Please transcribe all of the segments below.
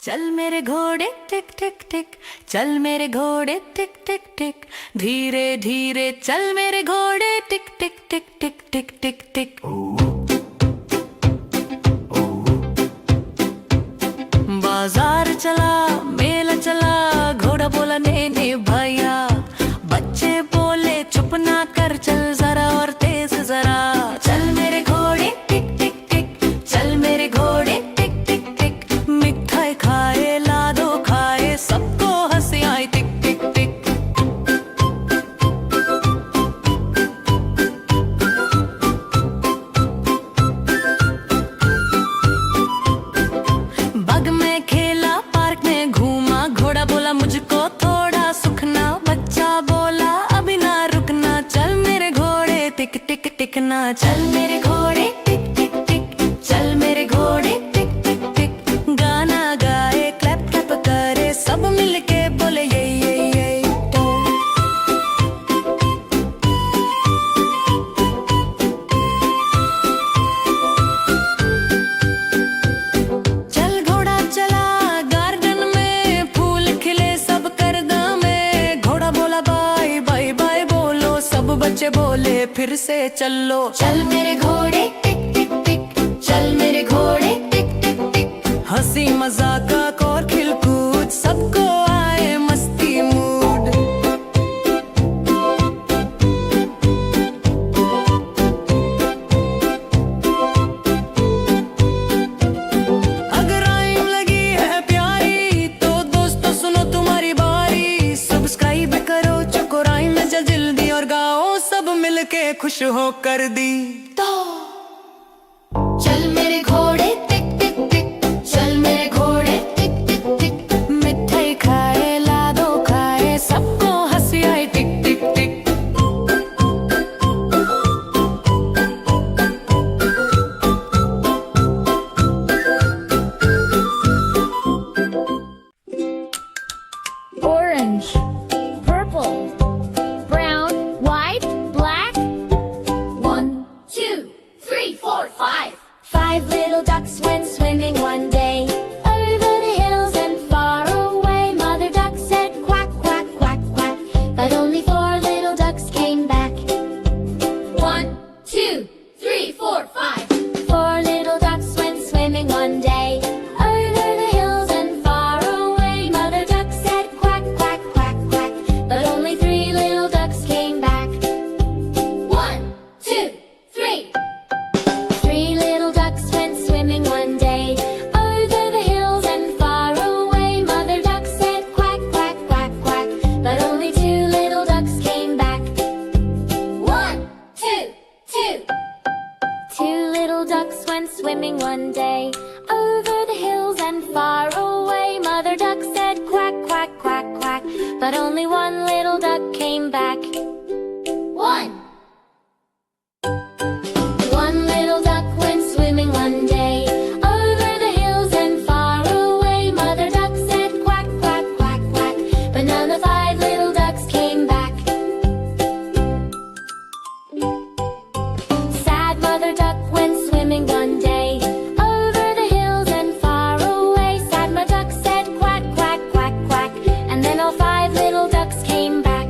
चल मेरे घोड़े टिक टिक टिक, चल मेरे घोड़े टिक टिक टिक, धीरे धीरे चल मेरे घोड़े टिक टिक टिक टिक टिक टिक टिक। बाजार चला मेला चला, घोड़ा बोला ने भैया, बच्चे बोले चुप ना कर, चल जरा और तेज जरा। चल मेरे घोड़े टिक टिक टिक, चल मेरे घोड़े टिक टिक टिक, मिठाई खाए लाडो खाए, सबको हंसी आए टिक टिक टिक। बाग में खेला पार्क में घूमा, घोड़ा बोला मुझको थोड़ा सुखना, बच्चा बोला अभी ना रुकना, चल मेरे घोड़े टिक टिक टिकना। चल मेरे घोड़े टिक टिक टिक, चल मेरे घोड़े टिक टिक टिक, गाना गाए क्लैप क्लैप करे, सब मिलके बोले ये तो। चल घोड़ा चला गार्डन में, फूल खिले सब करदा में, घोड़ा बोला बाय बाय बाय बोलो, सब बच्चे बोले फिर से चलो। चल मेरे घोड़े टिक टिक टिक, चल मेरे घोड़े टिक टिक टिक, हंसी मजाक और खिलकूद, सबको आए मस्ती मूड। अगर राइम लगी है प्यारी तो दोस्तों सुनो तुम्हारी बारी, सब्सक्राइब करो चोको राइम जल्दी और गाओ सब मिलके खुश हो कर दी तो। चल मेरे घोड़े टिक टिक टिक, चल मेरे घोड़े टिक टिक टिक, मिठाई खाए लाडो खाए, सबको हंसी आए टिक टिक टिक। Orange, purple, brown, white, black. 1, 2, 3, 4, 5. 5 little ducks went swimming one day over the hills and far away. Mother duck said quack, quack, quack, quack, but only 4 little ducks came back. 1, 2, 3, 4, 5. 4 little ducks went swimming one day over the hills and far away. Mother duck said quack, quack, quack, quack, but only 3 little ducks came back. 1, 2, 3. 3 little ducks went swimming one day over the hills and far away. Mother duck said quack, quack, quack, quack, but only 2 little ducks came back. 1, 2, 2. 2 little ducks went swimming one day over the hills and far away. Mother duck said quack, quack, quack, quack, but only 1 little duck came back. 1. 1 little duck went swimming one day over the hills and far away. Mother duck said quack, quack, quack, quack, but none of 5 little ducks came back. Sad mother duck went swimming one day over the hills and far away. Sad mother duck said quack, quack, quack, quack, and then all 5 little ducks came back.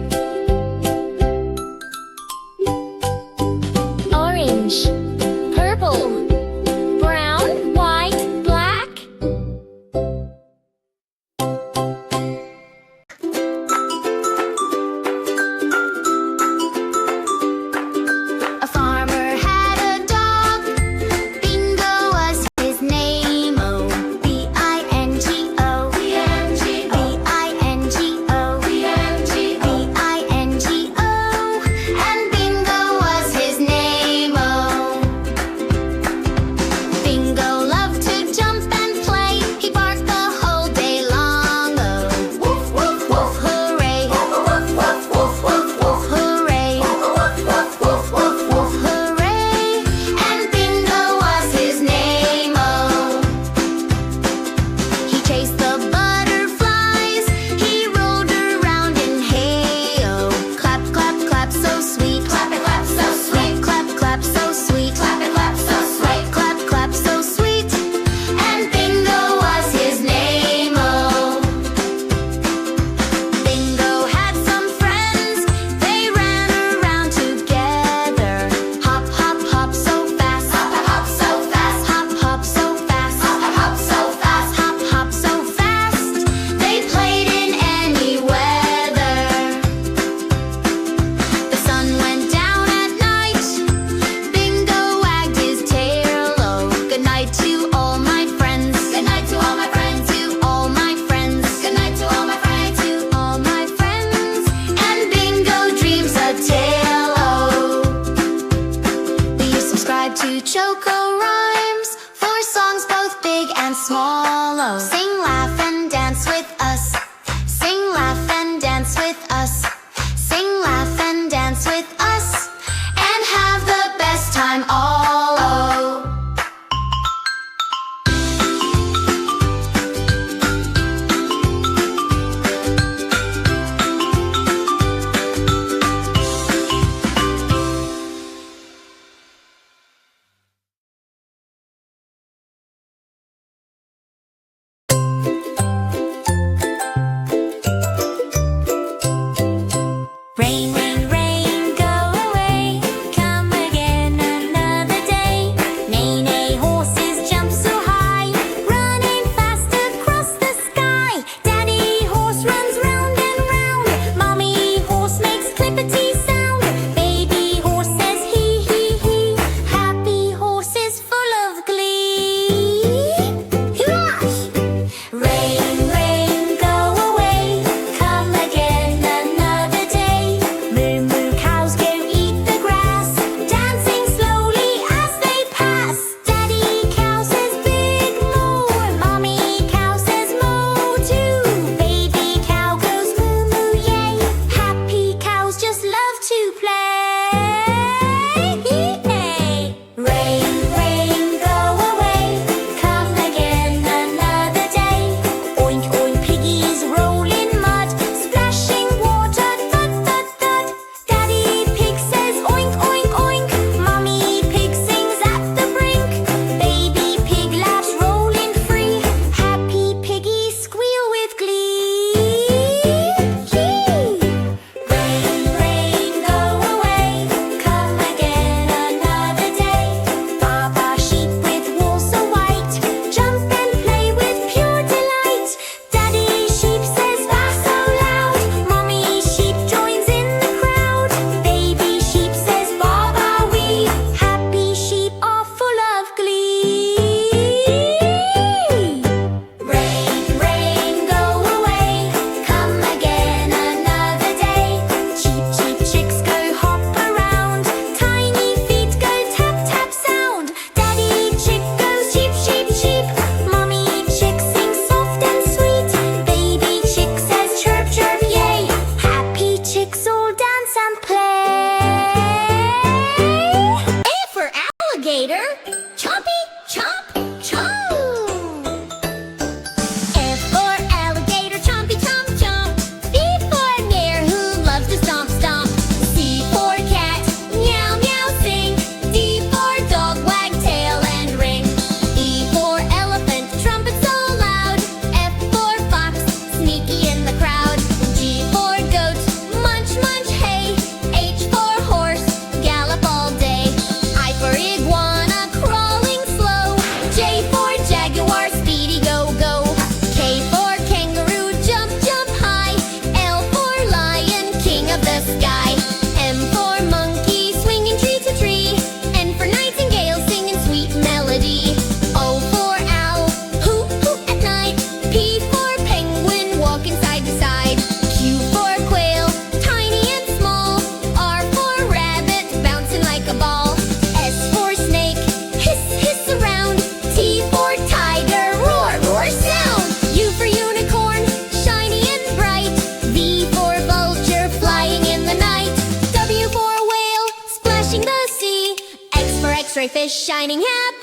shining happy.